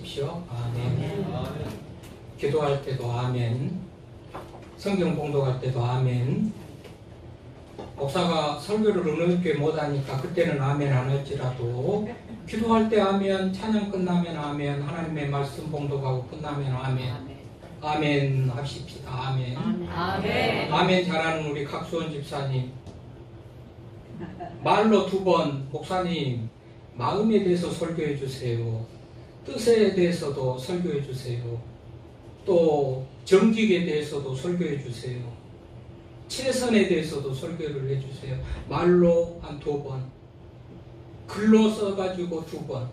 하십시오. 아멘. 기도할 때도 아멘. 성경 봉독할 때도 아멘. 목사가 설교를 어느 게 못하니까 그때는 아멘 안 할지라도 기도할 때 아멘, 찬양 끝나면 아멘, 하나님의 말씀 봉독하고 끝나면 아멘. 아멘 합시다. 아멘. 아멘. 아멘 잘하는 우리 각수원 집사님. 말로 2번 목사님 마음에 대해서 설교해 주세요. 뜻에 대해서도 설교해 주세요. 또 정직에 대해서도 설교해 주세요. 최선에 대해서도 설교를 해 주세요. 말로 한 2번, 글로 써가지고 2번.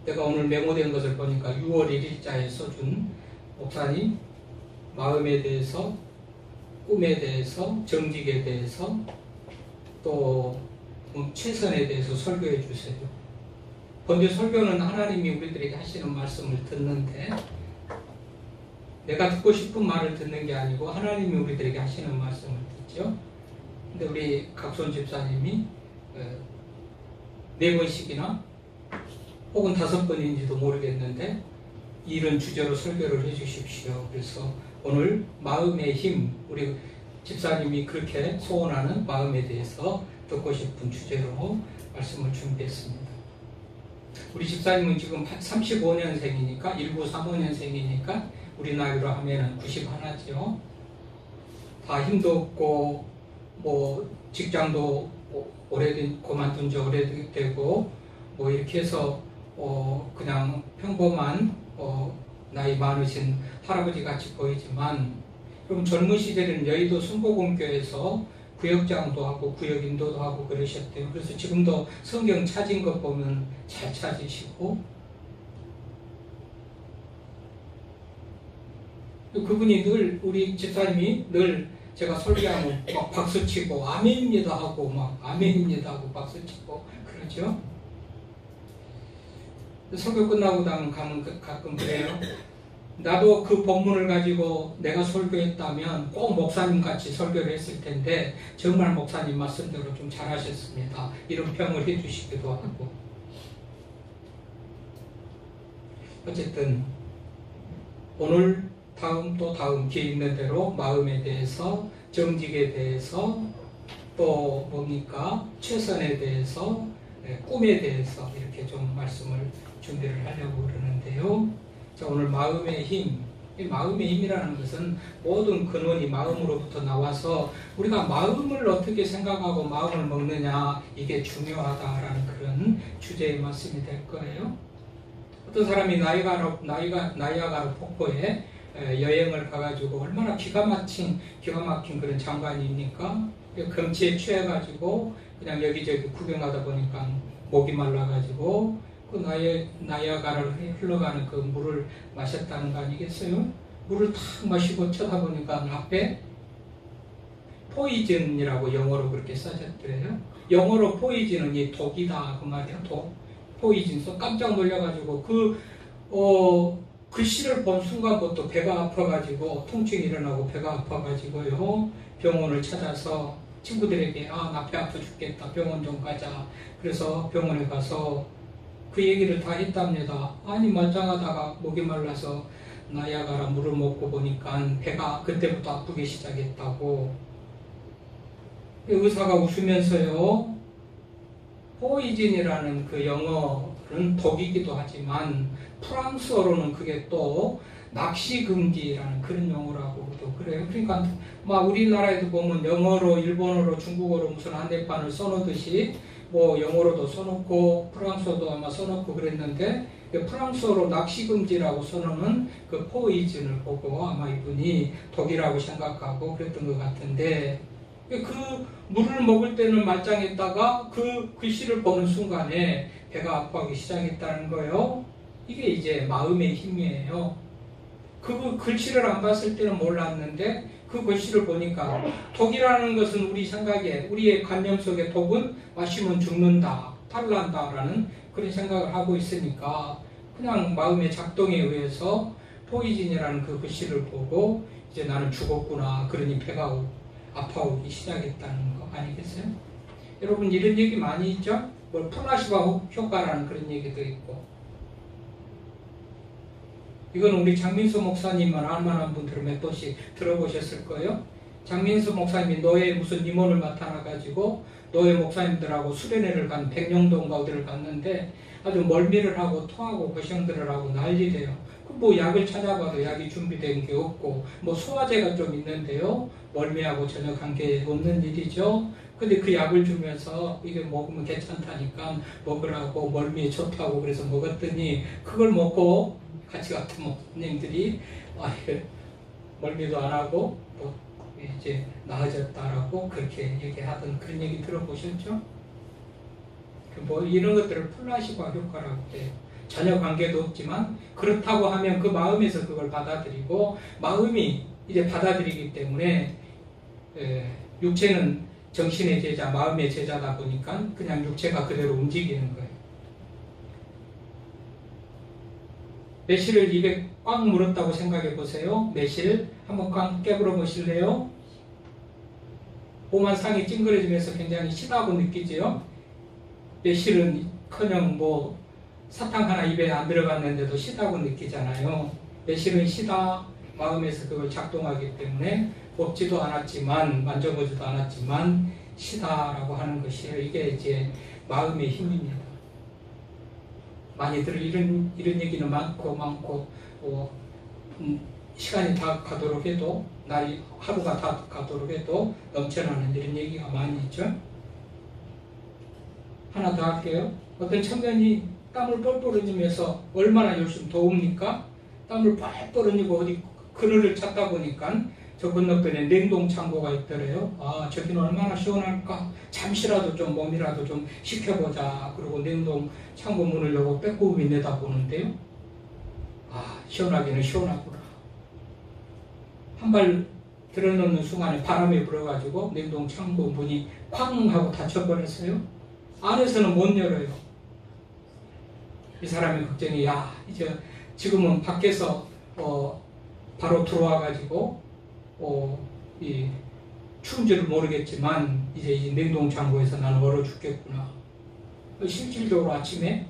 내가 오늘 메모된 것을 보니까 6월 1일자에 써준 목사님 마음에 대해서, 꿈에 대해서, 정직에 대해서, 또 최선에 대해서 설교해 주세요. 근데 설교는 하나님이 우리들에게 하시는 말씀을 듣는데 내가 듣고 싶은 말을 듣는 게 아니고 하나님이 우리들에게 하시는 말씀을 듣죠. 근데 우리 각손 집사님이 4번씩이나 혹은 5번인지도 모르겠는데 이런 주제로 설교를 해 주십시오. 그래서 오늘 마음의 힘, 우리 집사님이 그렇게 소원하는 마음에 대해서 듣고 싶은 주제로 말씀을 준비했습니다. 우리 집사님은 지금 35년생이니까 1935년생이니까 우리 나이로 하면은 91죠. 다 힘도 없고 뭐 직장도 오래된 그만둔 지 오래되고 뭐 이렇게 해서 그냥 평범한 나이 많으신 할아버지 같이 보이지만 그럼 젊은 시절에는 여의도 순복음교회에서 구역장도 하고 구역 인도도 하고 그러셨대요. 그래서 지금도 성경 찾은 것 보면 잘 찾으시고 그분이 늘 우리 집사님이 늘 제가 설교하면 막 박수치고 아멘입니다 하고 막 아멘입니다 하고 박수치고 그러죠. 설교 끝나고 가면 가끔 그래요. 나도 그 본문을 가지고 내가 설교했다면 꼭 목사님 같이 설교를 했을 텐데 정말 목사님 말씀대로 좀 잘하셨습니다. 이런 평을 해주시기도 하고 어쨌든 오늘 다음 또 다음 기회 있는 대로 마음에 대해서 정직에 대해서 또 뭡니까 최선에 대해서 꿈에 대해서 이렇게 좀 말씀을 준비를 하려고 그러는데요. 자, 오늘 마음의 힘, 이 마음의 힘이라는 것은 모든 근원이 마음으로부터 나와서 우리가 마음을 어떻게 생각하고 마음을 먹느냐 이게 중요하다라는 그런 주제의 말씀이 될 거예요. 어떤 사람이 나이아가라 폭포에 여행을 가가지고 얼마나 기가 막힌 그런 장관입니까? 금치에 취해가지고 그냥 여기저기 구경하다 보니까 목이 말라가지고 그 나이아가라를 흘러가는 그 물을 마셨다는 거 아니겠어요? 물을 탁 마시고 쳐다보니까 앞에 포이즌이라고 영어로 그렇게 써졌더래요. 영어로 포이즌은 이 독이다 그 말이에요. 독, 포이즌. 그래서 깜짝 놀라가지고 글씨를 본 순간부터 배가 아파가지고 통증이 일어나고 배가 아파가지고요 병원을 찾아서 친구들에게 나 배 아파 죽겠다 병원 좀 가자. 그래서 병원에 가서 그 얘기를 다 했답니다. 아니 멀쩡하다가 목이 말라서 나이아가라 물을 먹고 보니까 배가 그때부터 아프기 시작했다고. 의사가 웃으면서요 포이즌이라는 그 영어는 독이기도 하지만 프랑스어로는 그게 또 낚시금지라는 그런 용어라고도 그래요. 그러니까 막 우리나라에도 보면 영어로 일본어로 중국어로 무슨 한대판을 써놓듯이 뭐 영어로도 써놓고 프랑스어도 아마 써놓고 그랬는데 프랑스어로 낚시금지라고 써놓은 그 포이즌을 보고 아마 이분이 독이라고 생각하고 그랬던 것 같은데 그 물을 먹을 때는 말짱했다가 그 글씨를 보는 순간에 배가 아파하기 시작했다는 거예요. 이게 이제 마음의 힘이에요. 그 글씨를 안 봤을 때는 몰랐는데 그 글씨를 보니까 독이라는 것은 우리 생각에 우리의 관념 속에 독은 마시면 죽는다, 탈난다 라는 그런 생각을 하고 있으니까 그냥 마음의 작동에 의해서 포이즌이라는 그 글씨를 보고 이제 나는 죽었구나 그러니 배가 아파오기 시작했다는 거 아니겠어요? 여러분 이런 얘기 많이 있죠? 뭐 플라시바 효과라는 그런 얘기도 있고 이건 우리 장민수 목사님만 알만한 분들은 몇 번씩 들어보셨을 거예요. 장민수 목사님이 노예 무슨 임원을 맡아놔가지고 노예 목사님들하고 수련회를 간 백령동가 어디를 갔는데 아주 멀미를 하고 토하고 고생들을 하고 난리래요. 뭐 약을 찾아봐도 약이 준비된 게 없고 뭐 소화제가 좀 있는데요. 멀미하고 전혀 관계 없는 일이죠. 근데 그 약을 주면서 이게 먹으면 괜찮다니까 먹으라고 멀미에 좋다고 그래서 먹었더니 그걸 먹고 같이 같은 목사님들이 멀미도 안 하고 또 이제 나아졌다라고 그렇게 얘기하던 그런 얘기 들어보셨죠? 뭐 이런 것들을 플라시바 효과라고 해요. 전혀 관계도 없지만 그렇다고 하면 그 마음에서 그걸 받아들이고 마음이 이제 받아들이기 때문에 육체는 정신의 제자, 마음의 제자다 보니까 그냥 육체가 그대로 움직이는 거예요. 매실을 입에 꽉 물었다고 생각해 보세요. 매실 한번 꽉 깨물어 보실래요? 몸한 상이 찡그러지면서 굉장히 시다고 느끼지요? 매실은 커녕 뭐 사탕 하나 입에 안 들어갔는데도 시다고 느끼잖아요. 매실은 시다, 마음에서 그걸 작동하기 때문에 먹지도 않았지만 만져보지도 않았지만 시다라고 하는 것이에요. 이게 이제 마음의 힘입니다. 많이들 이런 얘기는 많고 시간이 다 가도록 해도 날이 하루가 다 가도록 해도 넘쳐나는 이런 얘기가 많이 있죠. 하나 더 할게요. 어떤 청년이 땀을 뻘뻘 흘리면서 얼마나 열심히 더웁니까? 땀을 뻘뻘 흘리고 어디 그늘을 찾다 보니까 저 건너편에 냉동 창고가 있더래요. 아, 저기는 얼마나 시원할까? 잠시라도 좀 몸이라도 좀 식혀보자. 그리고 냉동 창고 문을 열고 빼꼼히 내다보는데요. 아, 시원하기는 시원하구나. 한 발 들어놓는 순간에 바람이 불어가지고 냉동 창고 문이 쾅 하고 닫혀버렸어요. 안에서는 못 열어요. 이 사람의 걱정이 이제 지금은 밖에서 바로 들어와가지고 이 추운 줄은 모르겠지만 이제 이 냉동 창고에서 나는 얼어 죽겠구나. 실질적으로 아침에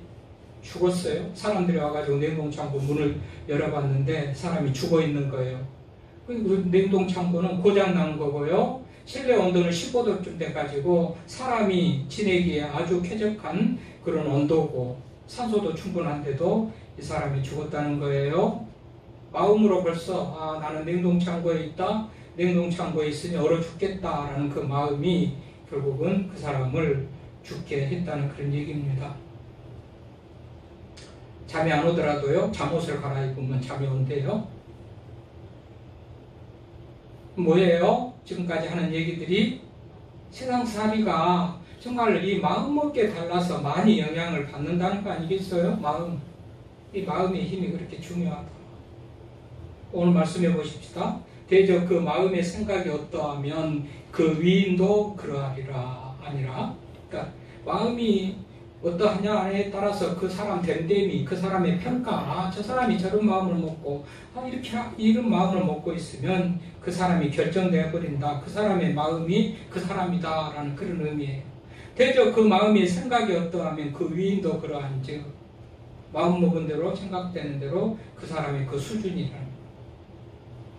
죽었어요. 사람들이 와가지고 냉동 창고 문을 열어봤는데 사람이 죽어 있는 거예요. 그 냉동 창고는 고장 난 거고요. 실내 온도는 15도쯤 돼가지고 사람이 지내기에 아주 쾌적한 그런 온도고 산소도 충분한데도 이 사람이 죽었다는 거예요. 마음으로 벌써 나는 냉동창고에 있다. 냉동창고에 있으니 얼어 죽겠다라는 그 마음이 결국은 그 사람을 죽게 했다는 그런 얘기입니다. 잠이 안 오더라도요. 잠옷을 갈아입으면 잠이 온대요. 뭐예요? 지금까지 하는 얘기들이 세상살이가 정말 이 마음먹기에 달라서 많이 영향을 받는다는 거 아니겠어요? 마음. 이 마음의 힘이 그렇게 중요하다. 오늘 말씀해 보십시다. 대저 그 마음의 생각이 어떠하면 그 위인도 그러하리라. 아니라 그러니까 마음이 어떠하냐에 따라서 그 사람 됨됨이, 그 사람의 평가, 저 사람이 저런 마음을 먹고 이렇게 이런 마음을 먹고 있으면 그 사람이 결정되어 버린다. 그 사람의 마음이 그 사람이다 라는 그런 의미예요. 대저 그 마음의 생각이 어떠하면 그 위인도 그러한즉 마음 먹은 대로 생각되는 대로 그 사람의 그 수준이라는.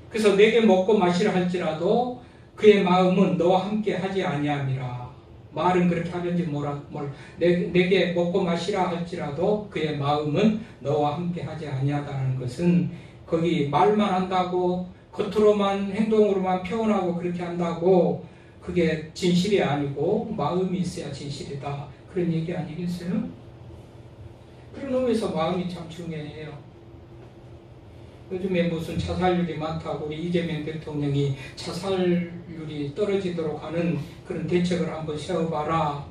그래서 내게 먹고 마시라 할지라도 그의 마음은 너와 함께 하지 아니함이라. 말은 그렇게 하는지 내게 먹고 마시라 할지라도 그의 마음은 너와 함께 하지 아니하다는 것은 거기 말만 한다고 겉으로만 행동으로만 표현하고 그렇게 한다고 그게 진실이 아니고 마음이 있어야 진실이다. 그런 얘기 아니겠어요? 그런 의미에서 마음이 참 중요해요. 요즘에 무슨 자살률이 많다고 우리 이재명 대통령이 자살률이 떨어지도록 하는 그런 대책을 한번 세워봐라.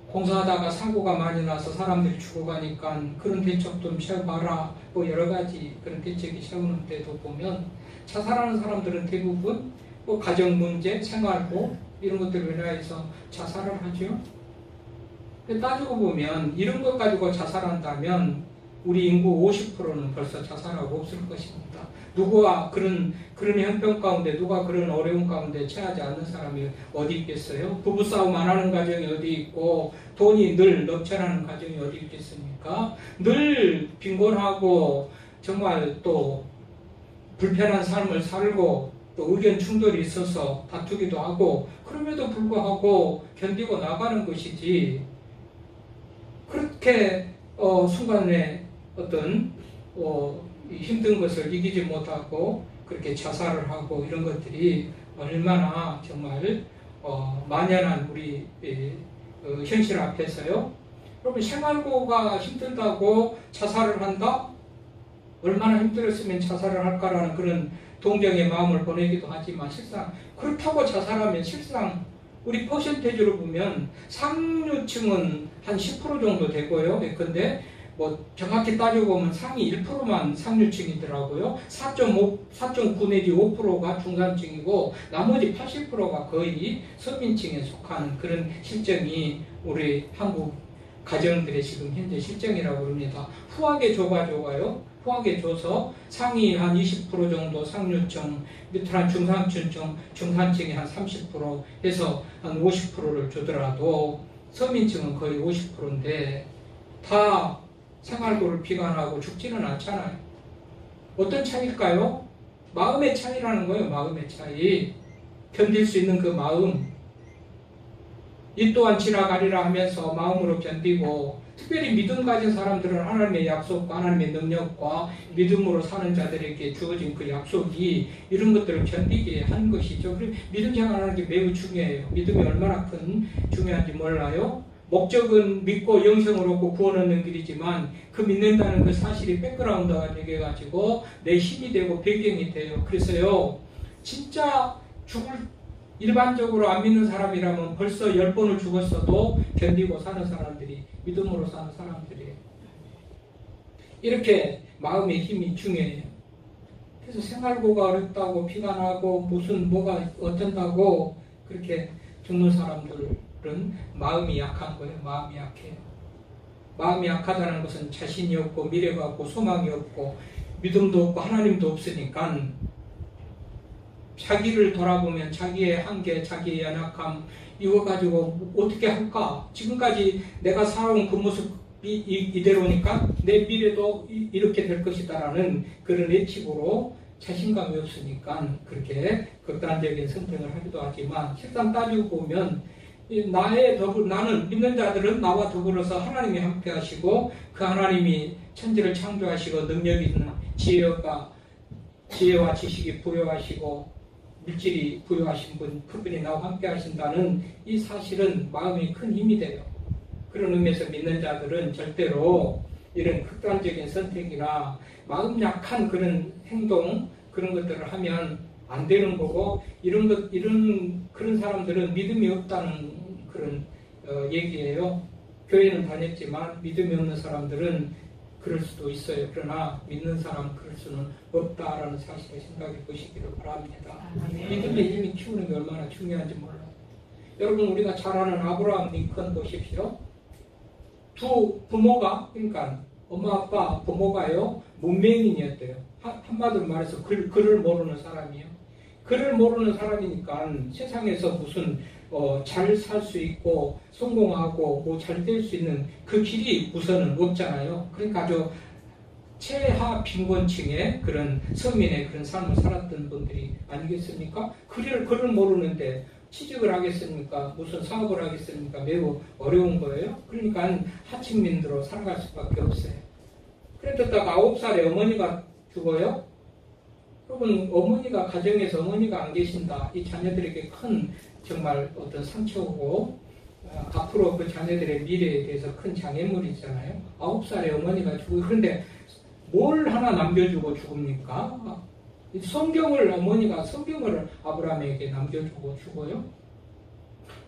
공사하다가 사고가 많이 나서 사람들이 죽어가니까 그런 대책 좀 세워봐라. 뭐 여러 가지 그런 대책이 세우는데도 보면 자살하는 사람들은 대부분 뭐 가정 문제, 생활고 이런 것들을 위해서 자살을 하죠. 따지고 보면 이런 것 가지고 자살한다면 우리 인구 50%는 벌써 자살하고 없을 것입니다. 누가 그런 형편 가운데, 누가 그런 어려운 가운데 처하지 않는 사람이 어디 있겠어요? 부부싸움 안 하는 가정이 어디 있고, 돈이 늘 넘쳐나는 가정이 어디 있겠습니까? 늘 빈곤하고, 정말 또 불편한 삶을 살고, 또 의견 충돌이 있어서 다투기도 하고, 그럼에도 불구하고 견디고 나가는 것이지, 그렇게 순간에 어떤 힘든 것을 이기지 못하고 그렇게 자살을 하고 이런 것들이 얼마나 정말 만연한 우리 현실 앞에서요. 여러분, 생활고가 힘들다고 자살을 한다? 얼마나 힘들었으면 자살을 할까라는 그런 동정의 마음을 보내기도 하지만, 실상 그렇다고 자살하면 실상 우리 퍼센테이지로 보면 상류층은 한 10% 정도 되고요. 근데 뭐 정확히 따지고 보면 상위 1%만 상류층이더라고요. 4.9 내지 5%가 중산층이고 나머지 80%가 거의 서민층에 속하는 그런 실정이 우리 한국 가정들의 지금 현재 실정이라고 합니다. 후하게 줘가지고요. 후하게 줘서 상위 한 20% 정도 상류층, 밑에 한 중산층이 한 30% 해서 한 50%를 주더라도 서민층은 거의 50%인데 다 생활고를 비관하고 죽지는 않잖아요. 어떤 차이일까요? 마음의 차이라는 거예요. 마음의 차이. 견딜 수 있는 그 마음. 이 또한 지나가리라 하면서 마음으로 견디고, 특별히 믿음 가진 사람들은 하나님의 약속과 하나님의 능력과 믿음으로 사는 자들에게 주어진 그 약속이 이런 것들을 견디게 하는 것이죠. 그리고 믿음 생활하는 게 매우 중요해요. 믿음이 얼마나 큰 중요한지 몰라요? 목적은 믿고 영생을 얻고 구원 얻는 길이지만 그 믿는다는 그 사실이 백그라운드가 되어가지고 내 힘이 되고 배경이 돼요. 그래서요, 진짜 일반적으로 안 믿는 사람이라면 벌써 10번을 죽었어도 견디고 사는 사람들이, 믿음으로 사는 사람들이에요. 이렇게 마음의 힘이 중요해요. 그래서 생활고가 어렵다고 비관하고 뭐가 어쩐다고 그렇게 죽는 사람들은 마음이 약한 거예요. 마음이 약해요. 마음이 약하다는 것은 자신이 없고 미래가 없고 소망이 없고 믿음도 없고 하나님도 없으니까 자기를 돌아보면 자기의 한계, 자기의 연약함, 이거 가지고 어떻게 할까? 지금까지 내가 살아온 그 모습이 이대로니까 내 미래도 이렇게 될 것이다라는 그런 예측으로 자신감이 없으니까 그렇게 극단적인 선택을 하기도 하지만, 실상 따지고 보면 나는 믿는 자들은 나와 더불어서 하나님이 함께 하시고 그 하나님이 천지를 창조하시고 능력 있는 지혜와 지식이 부여하시고 물질이 부여하신 분, 그분이 나와 함께 하신다는 이 사실은 마음이 큰 힘이 돼요. 그런 의미에서 믿는 자들은 절대로 이런 극단적인 선택이나 마음 약한 그런 행동, 그런 것들을 하면 안 되는 거고, 그런 사람들은 믿음이 없다는 그런 얘기예요. 교회는 다녔지만 믿음이 없는 사람들은 그럴 수도 있어요. 그러나 믿는 사람 그럴 수는 없다라는 사실을 생각해 보시기를 바랍니다. 믿음의 힘이 키우는 게 얼마나 중요한지 몰라요. 여러분, 우리가 잘 아는 아브라함 링컨 보십시오. 두 부모가, 그러니까 엄마 아빠 부모가요 문맹인이었대요. 한마디로 말해서 글을 모르는 사람이에요. 글을 모르는 사람이니까 세상에서 무슨 잘 살 수 있고 성공하고 뭐 잘 될 수 있는 그 길이 우선은 없잖아요. 그러니까 아주 최하 빈곤층의 그런 서민의 그런 삶을 살았던 분들이 아니겠습니까? 글을 모르는데 취직을 하겠습니까? 무슨 사업을 하겠습니까? 매우 어려운 거예요. 그러니까 하층민들로 살아갈 수밖에 없어요. 그랬다가 9살에 어머니가 죽어요. 여러분, 어머니가 가정에서 어머니가 안 계신다. 이 자녀들에게 큰 정말 어떤 상처고 앞으로 그 자녀들의 미래에 대해서 큰 장애물이잖아요. 9살에 어머니가 죽고, 그런데 뭘 하나 남겨주고 죽습니까? 어머니가 성경을 아브라함에게 남겨주고 죽어요.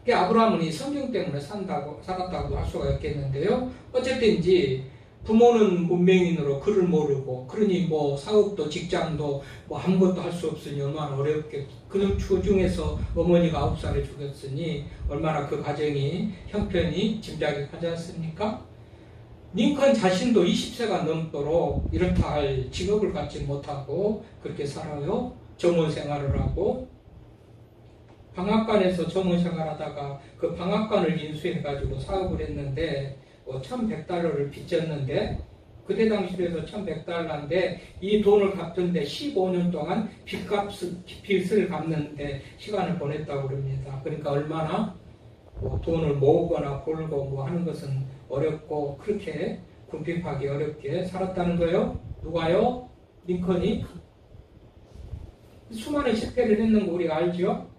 아브라함은 이 성경 때문에 살았다고 할 수가 있겠는데요. 어쨌든지 부모는 문맹인으로 글을 모르고, 그러니 뭐 사업도 직장도 뭐 아무것도 할 수 없으니 얼마나 어렵게, 그 중에서 어머니가 9살에 죽었으니 얼마나 그 가정이 형편이 짐작이 가지 않습니까? 링컨 자신도 20세가 넘도록 이렇다 할 직업을 갖지 못하고 그렇게 살아요. 정원 생활을 하고 방앗간에서 정원 생활하다가 그 방앗간을 인수해가지고 사업을 했는데 1,100달러를 빚졌는데 그때 당시에서 1,100달러인데 이 돈을 갚던데 15년 동안 빚을 갚는데 시간을 보냈다고 그럽니다. 그러니까 얼마나 돈을 모으거나 벌고 하는 것은 어렵고 그렇게 궁핍하기 어렵게 살았다는 거예요. 누가요? 링컨이. 수많은 실패를 했는 거 우리가 알죠?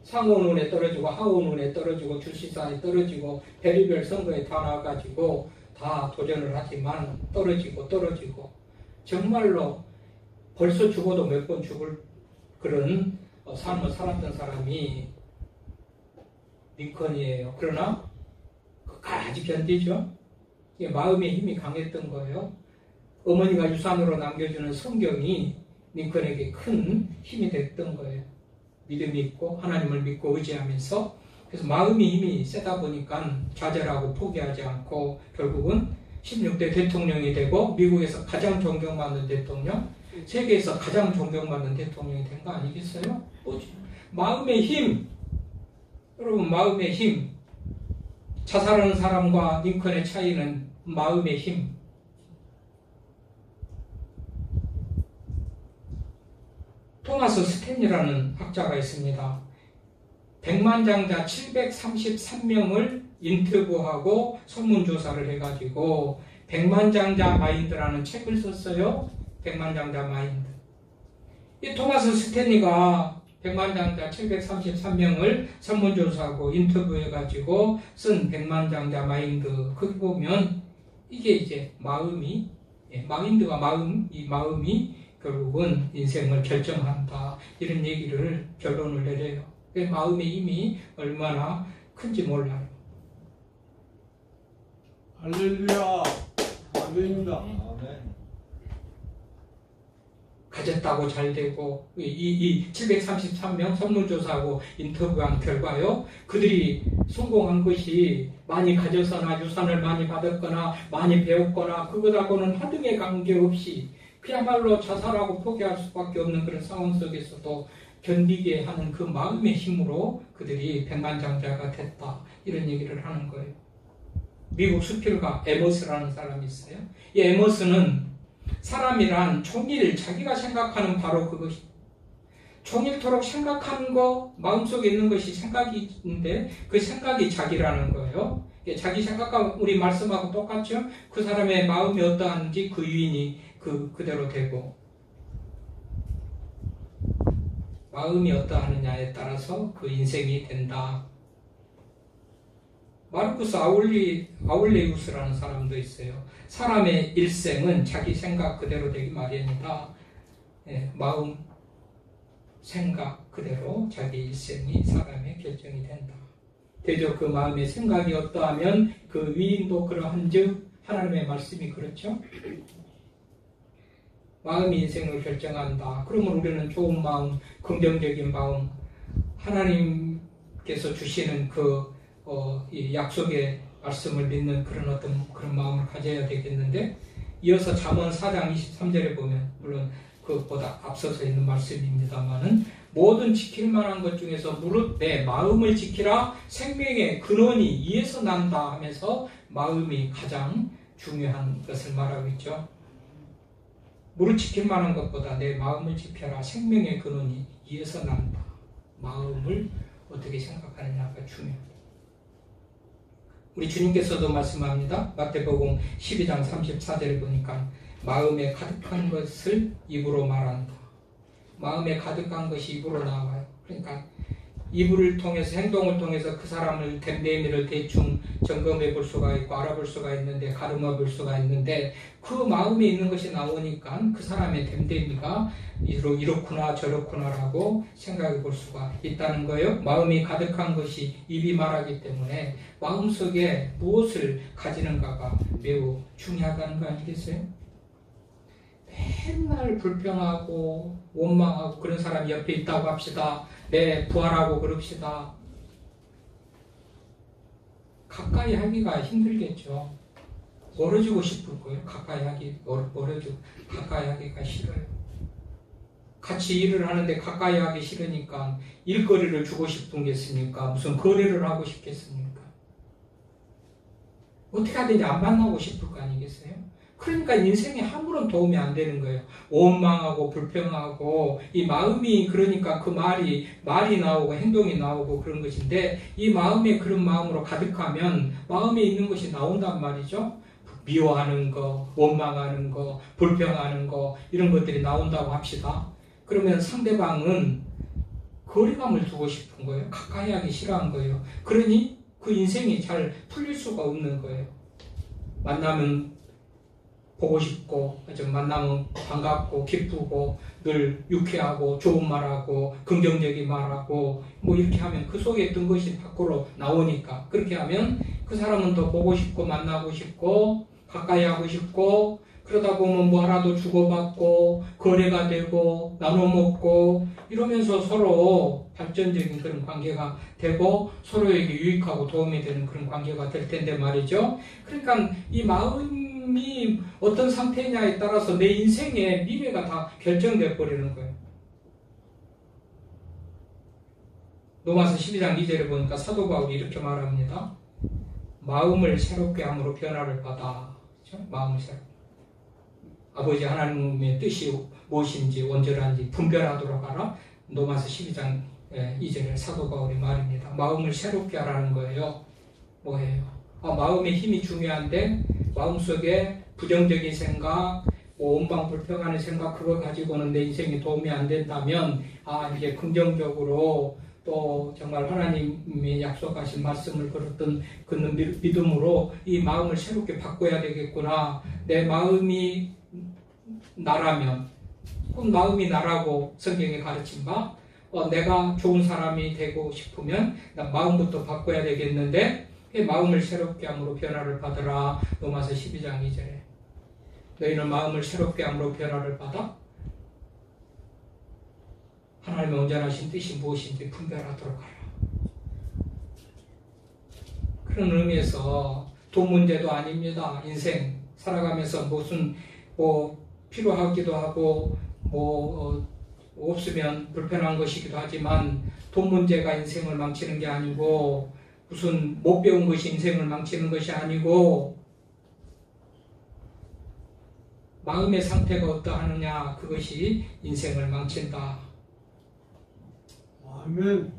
상원운에 떨어지고 하원운에 떨어지고 주시사에 떨어지고 별의별 선거에 다 나와가지고 다 도전을 하지만 떨어지고 정말로 벌써 죽어도 몇 번 죽을 그런 삶을 살았던 사람이 링컨이에요. 그러나 끝까지 견디죠. 이게 마음의 힘이 강했던 거예요. 어머니가 유산으로 남겨주는 성경이 링컨에게 큰 힘이 됐던 거예요. 믿음이 있고 하나님을 믿고 의지하면서 그래서 마음의 힘이 세다 보니까 좌절하고 포기하지 않고 결국은 16대 대통령이 되고 미국에서 가장 존경받는 대통령, 세계에서 가장 존경받는 대통령이 된 거 아니겠어요? 마음의 힘, 여러분 마음의 힘, 자살하는 사람과 링컨의 차이는 마음의 힘. 토마스 스탠리라는 학자가 있습니다. 백만장자 733명을 인터뷰하고 설문조사를 해가지고 백만장자 마인드라는 책을 썼어요. 백만장자 마인드. 이 토마스 스탠리가 백만장자 733명을 설문조사하고 인터뷰해가지고 쓴 백만장자 마인드. 거기 보면 이게 이제 마음이, 마인드가 이 마음이 결국은 인생을 결정한다. 이런 얘기를 결론을 내려요. 마음의 힘이 얼마나 큰지 몰라요. 할렐루야. 아멘입니다. 아멘. 가졌다고 잘 되고 이 733명 설문조사하고 인터뷰한 결과요. 그들이 성공한 것이 많이 가져서나 유산을 많이 받았거나 많이 배웠거나 그것하고는 하등의 관계없이 그야말로 자살하고 포기할 수밖에 없는 그런 상황 속에서도 견디게 하는 그 마음의 힘으로 그들이 백만장자가 됐다. 이런 얘기를 하는 거예요. 미국 수필가 에머스라는 사람이 있어요. 이 에머스는 사람이란 종일 자기가 생각하는 바로 그것이 종일토록 생각하는 거 마음속에 있는 것이 생각인데 그 생각이 자기라는 거예요. 자기 생각하고 우리 말씀하고 똑같죠? 그 사람의 마음이 어떠한지 그 유인이 그대로 되고 마음이 어떠하느냐에 따라서 그 인생이 된다. 마르쿠스 아울레우스라는 사람도 있어요. 사람의 일생은 자기 생각 그대로 되기 마련이다. 마음, 생각 그대로 자기 일생이 사람의 결정이 된다. 대저 그 마음의 생각이 어떠하면 그 위인도 그러한즉 하나님의 말씀이 그렇죠. 마음이 인생을 결정한다. 그러면 우리는 좋은 마음, 긍정적인 마음, 하나님께서 주시는 이 약속의 말씀을 믿는 그런 마음을 가져야 되겠는데, 이어서 잠언 4장 23절에 보면, 물론 그것보다 앞서서 있는 말씀입니다만은, 모든 지킬 만한 것 중에서 무릇 내 마음을 지키라, 생명의 근원이 이에서 난다 하면서 마음이 가장 중요한 것을 말하고 있죠. 무릇 지킬 만한 것보다 내 마음을 지켜라, 생명의 근원이 이에서 난다. 마음을 어떻게 생각하느냐가 중요합니다. 우리 주님께서도 말씀합니다. 마태복음 12장 34절에 보니까 마음에 가득한 것을 입으로 말한다. 마음에 가득한 것이 입으로 나와요. 그러니까 입을 통해서, 행동을 통해서 그 사람을 댐데미를 대충 점검해 볼 수가 있고 알아볼 수가 있는데, 가늠해 볼 수가 있는데, 그 마음에 있는 것이 나오니까 그 사람의 댐데미가 이렇구나 저렇구나라고 생각해 볼 수가 있다는 거예요. 마음이 가득한 것이 입이 말하기 때문에 마음속에 무엇을 가지는가가 매우 중요하다는 거 아니겠어요? 맨날 불평하고 원망하고 그런 사람이 옆에 있다고 합시다. 네, 부활하고 그럽시다. 가까이 하기가 힘들겠죠. 멀어지고 싶을 거예요. 가까이 하기가 싫어요. 같이 일을 하는데 가까이 하기 싫으니까 일거리를 주고 싶은 게 있으니까 무슨 거래를 하고 싶겠습니까? 어떻게 하든지 안 만나고 싶을 거 아니겠어요? 그러니까 인생에 아무런 도움이 안 되는 거예요. 원망하고 불평하고 이 마음이 그러니까 그 말이 나오고 행동이 나오고 그런 것인데 이 마음에 그런 마음으로 가득하면 마음에 있는 것이 나온단 말이죠. 미워하는 거, 원망하는 거, 불평하는 거 이런 것들이 나온다고 합시다. 그러면 상대방은 거리감을 두고 싶은 거예요. 가까이 하기 싫어한 거예요. 그러니 그 인생이 잘 풀릴 수가 없는 거예요. 만나면 보고 싶고, 만나면 반갑고, 기쁘고, 늘 유쾌하고, 좋은 말하고, 긍정적인 말하고, 뭐 이렇게 하면 그 속에 있던 것이 밖으로 나오니까. 그렇게 하면 그 사람은 더 보고 싶고, 만나고 싶고, 가까이 하고 싶고, 그러다 보면 뭐 하나도 주고받고, 거래가 되고, 나눠 먹고, 이러면서 서로 발전적인 그런 관계가 되고, 서로에게 유익하고 도움이 되는 그런 관계가 될 텐데 말이죠. 그러니까 이 마음이 어떤 상태냐에 따라서 내 인생의 미래가 다 결정돼 버리는 거예요. 로마서 12장 2절에 보니까 사도 바울이 이렇게 말합니다. 마음을 새롭게 함으로 변화를 받아. 그렇죠? 마음을 새롭게. 아버지 하나님의 뜻이 무엇인지 온전한지 분별하도록 하라. 로마서 12장 2절에 사도 바울이 말입니다. 마음을 새롭게 하라는 거예요. 뭐예요? 마음의 힘이 중요한데 마음속에 부정적인 생각, 원망 불평하는 생각 그거 가지고는 내 인생에 도움이 안 된다면 이제 긍정적으로 또 정말 하나님의 약속하신 말씀을 걸었던 그 믿음으로 이 마음을 새롭게 바꿔야 되겠구나. 내 마음이 나라면 꼭 마음이 나라고 성경에 가르친 바 내가 좋은 사람이 되고 싶으면 난 마음부터 바꿔야 되겠는데 마음을 새롭게 함으로 변화를 받으라. 로마서 12장 2절에 너희는 마음을 새롭게 함으로 변화를 받아 하나님의 온전하신 뜻이 무엇인지 분별하도록 하라. 그런 의미에서 돈 문제도 아닙니다. 인생 살아가면서 무슨 필요하기도 하고 없으면 불편한 것이기도 하지만 돈 문제가 인생을 망치는 게 아니고 무슨 못 배운 것이 인생을 망치는 것이 아니고 마음의 상태가 어떠하느냐 그것이 인생을 망친다. 아멘.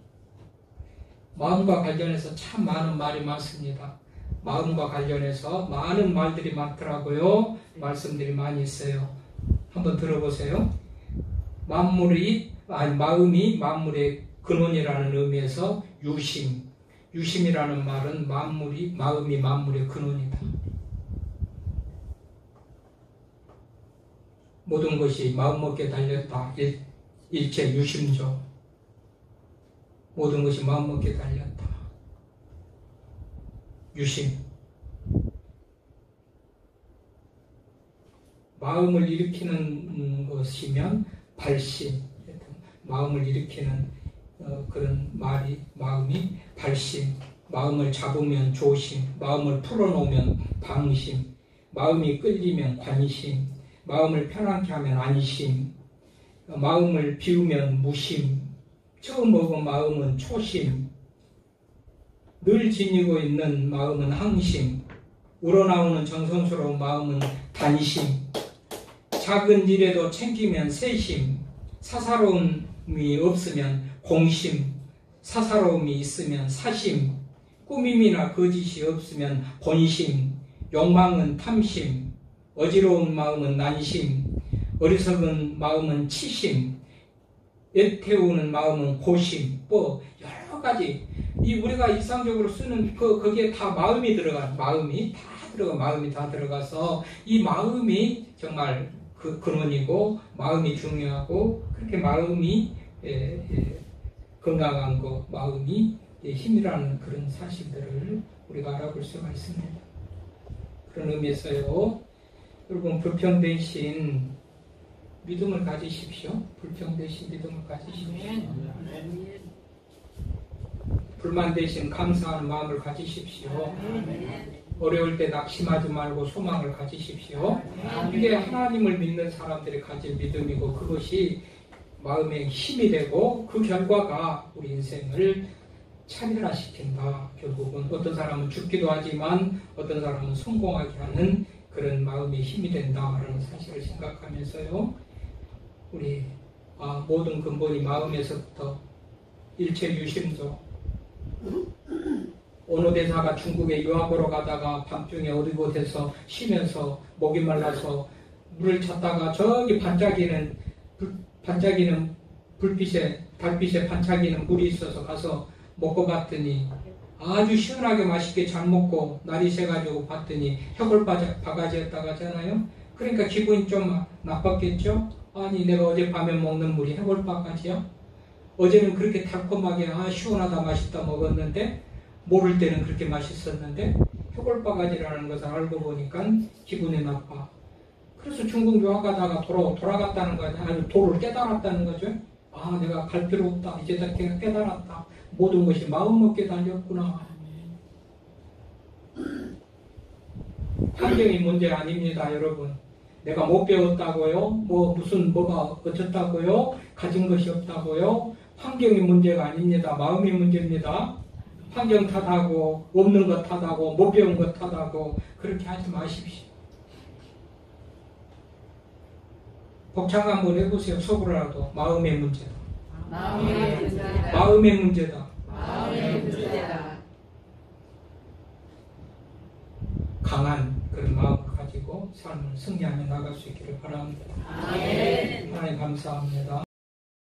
마음과 관련해서 참 많은 말이 많습니다. 마음과 관련해서 많은 말들이 많더라고요. 말씀들이 많이 있어요. 한번 들어보세요. 마음이 만물의 근원이라는 의미에서 유심이라는 말은 마음이 만물의 근원이다. 모든 것이 마음먹기에 달렸다. 일체 유심조. 모든 것이 마음먹기에 달렸다. 유심. 마음을 일으키는 것이면 발심. 마음을 일으키는 그런 마음이 발심. 마음을 잡으면 조심. 마음을 풀어놓으면 방심. 마음이 끌리면 관심. 마음을 편안케 하면 안심. 마음을 비우면 무심. 처음 먹은 마음은 초심. 늘 지니고 있는 마음은 항심. 우러나오는 정성스러운 마음은 단심. 작은 일에도 챙기면 세심. 사사로움이 없으면 공심. 사사로움이 있으면 사심. 꾸밈이나 거짓이 없으면 본심. 욕망은 탐심. 어지러운 마음은 난심. 어리석은 마음은 치심. 애태우는 마음은 고심. 여러 가지 우리가 일상적으로 쓰는 거기에 다 마음이 들어가. 마음이 다 들어가서 이 마음이 정말 그 근원이고 마음이 중요하고 그렇게 마음이 건강한 거, 마음이 힘이라는 그런 사실들을 우리가 알아볼 수가 있습니다. 그런 의미에서요, 여러분 불평 대신 믿음을 가지십시오. 불평 대신 믿음을 가지십시오. 불만 대신 감사하는 마음을 가지십시오. 어려울 때 낙심하지 말고 소망을 가지십시오. 이게 하나님을 믿는 사람들이 가진 믿음이고 그것이 마음에 힘이 되고 그 결과가 우리 인생을 차별화시킨다. 결국은 어떤 사람은 죽기도 하지만 어떤 사람은 성공하게 하는 그런 마음의 힘이 된다라는 사실을 생각하면서요. 우리 모든 근본이 마음에서부터 일체 유심도 오노 대사가 중국에 유학으로 가다가 밤중에 어디 곳에서 쉬면서 목이 말라서 물을 찾다가 저기 반짝이는 불빛에 달빛에 반짝이는 물이 있어서 가서 먹고 봤더니 아주 시원하게 맛있게 잘 먹고 날이 새가지고 봤더니 해골 바가지였다고 하잖아요. 그러니까 기분이 좀 나빴겠죠. 아니 내가 어젯밤에 먹는 물이 해골 바가지야? 어제는 그렇게 달콤하게 시원하다 맛있다 먹었는데 모를 때는 그렇게 맛있었는데 해골 바가지라는 것을 알고 보니까 기분이 나빠. 그래서 중국 유학가다가 돌아갔다는 거야. 아주 도를 깨달았다는 거죠. 내가 갈 필요 없다. 이제 다 깨달았다. 모든 것이 마음먹게 달렸구나. 환경이 문제 아닙니다, 여러분. 내가 못 배웠다고요? 뭐가 어쩌다고요? 가진 것이 없다고요? 환경이 문제가 아닙니다. 마음이 문제입니다. 환경 탓하고 없는 것 탓하고 못 배운 것 탓하고 그렇게 하지 마십시오. 복창 한번 해보세요. 속으로라도 마음의 문제다. 마음의 문제다. 마음의 문제다. 마음의 문제다. 강한 그런 마음을 가지고 삶을 승리하며 나갈 수 있기를 바랍니다. 아멘. 하나님 감사합니다.